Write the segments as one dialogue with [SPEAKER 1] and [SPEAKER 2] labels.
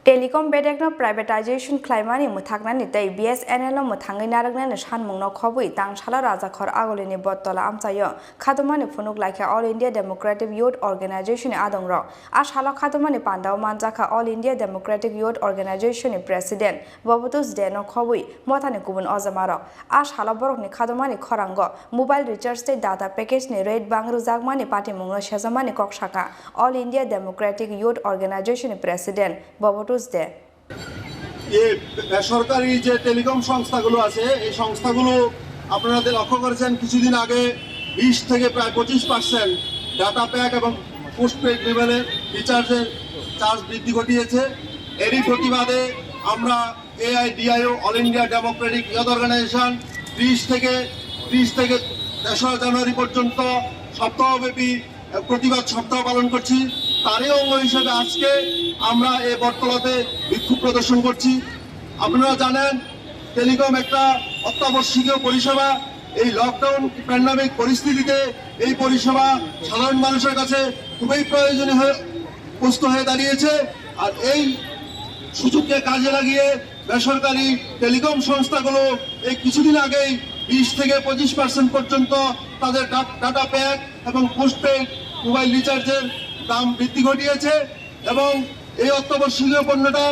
[SPEAKER 1] Telecom बेडेकनो privatisation क्लाइमानि मुथाकनानि तै BSNL मुथाङै नारगनानि सानमुंनाव खबुइ तांसाला राजाखर आगलिनि बत्तला आमचायो खादुमानि फुनुक लाइखा All India Democratic Youth Organisation आदंर आ साला खादुमानि पान्दाव मानजाखा All India Democratic Youth Organisation president बबतुस डेनो खबुइ मथानि गुबुन अजमार आ साला बरकनि खादुमानि खरांग मोबाइल रिचार्ज तै डाटा पैकेज नि रेट बांग्रु जागमानि पाटिमुंनो सेजमानि कक्षाका All India Democratic Youth Organisation president बबतुस
[SPEAKER 2] সরকারি যে টেলিকম সংস্থাগুলো আছে এই সংস্থাগুলো আপনারা লক্ষ্য করেছেন কিছুদিন আগে 20 থেকে প্রায় 25% ডাটা প্যাক এবং পোস্টপেড লেভেলে রিচার্জের চার্জ বৃদ্ধি ঘটিয়েছে। এরই প্রতিবাদে আমরা AIDIO All India Democratic Youth Organisation 30 থেকে 3 জানুয়ারি পর্যন্ত সপ্তাহব্যাপী প্রতিবাদ সপ্তাহ পালন করছি। তারই অঙ্গ হিসেবে আজকে আমরা এই বটতলাতে বিক্ষোভ প্রদর্শন করছি। আপনারা জানেন টেলিকম একটা অত্যাবশ্যকীয় পরিষেবা। এই লকডাউন প্যান্ডামিক পরিস্থিতিতে এই পরিষেবা সাধারণ মানুষের কাছে খুবই প্রয়োজনীয় হয়ে দাঁড়িয়েছে। আর এই সুযোগকে কাজে লাগিয়ে বেসরকারি টেলিকম সংস্থাগুলো এই কিছুদিন আগেই 20 থেকে 25% পর্যন্ত তাদের ডাটা প্যাক এবং পোস্টপেড মোবাইল রিচার্জের দাম বৃদ্ধি ঘটিয়েছে এবং এই অত্যাবশ্যকীয় পণ্যটা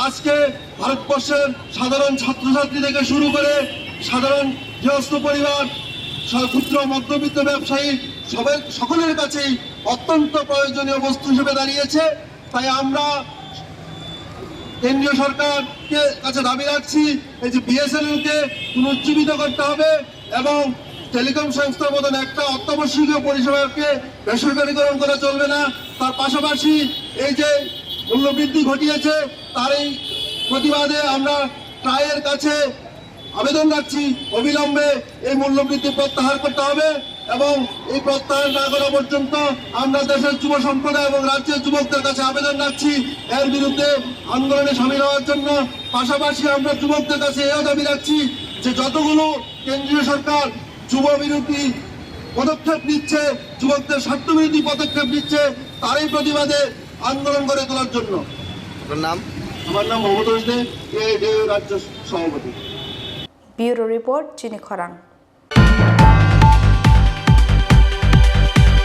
[SPEAKER 2] আজকে ভারতবর্ষের সাধারণ ছাত্রছাত্রী থেকে শুরু করে সাধারণ গৃহস্থ পরিবার, ক্ষুদ্র মধ্যবিত্ত ব্যবসায়ী সকলের কাছেই অত্যন্ত প্রয়োজনীয় বস্তু হিসেবে দাঁড়িয়েছে। তাই আমরা কেন্দ্রীয় সরকারকে কাছে দাবি রাখছি এই যে BSNL কে পুনরুজ্জীবিত করতে হবে এবং টেলিকম সংস্থার মতন একটা অত্যাবশ্যকীয় পরিষেবাকে বেসরকারীকরণ করা চলবে না। তার পাশাপাশি এই যে মূল্যবৃদ্ধি ঘটিয়েছে তার এই প্রতিবাদে আমরা ট্রাইয়ের কাছে আবেদন রাখছি অবিলম্বে এই মূল্যবৃদ্ধি প্রত্যাহার করতে হবে এবং এই প্রত্যাহার না করা পর্যন্ত আমরা দেশের যুব সম্প্রদায় এবং রাজ্যের যুবকদের কাছে আবেদন রাখছি এর বিরুদ্ধে আন্দোলনে সামিল হওয়ার জন্য। পাশাপাশি আমরা যুবকদের কাছে এও দাবি রাখছি যে যতগুলো কেন্দ্রীয় সরকার যুব বিরোধী পদক্ষেপ নিচ্ছে, যুবকদের স্বার্থবিরোধী পদক্ষেপ নিচ্ছে, তারই প্রতিবাদে আন্দোলন করে তোলার জন্য। আমার নাম মমতাজ দে, AIDIO রাজ্য সভাপতি।
[SPEAKER 1] ব্যুরো রিপোর্ট চিনি খরাং।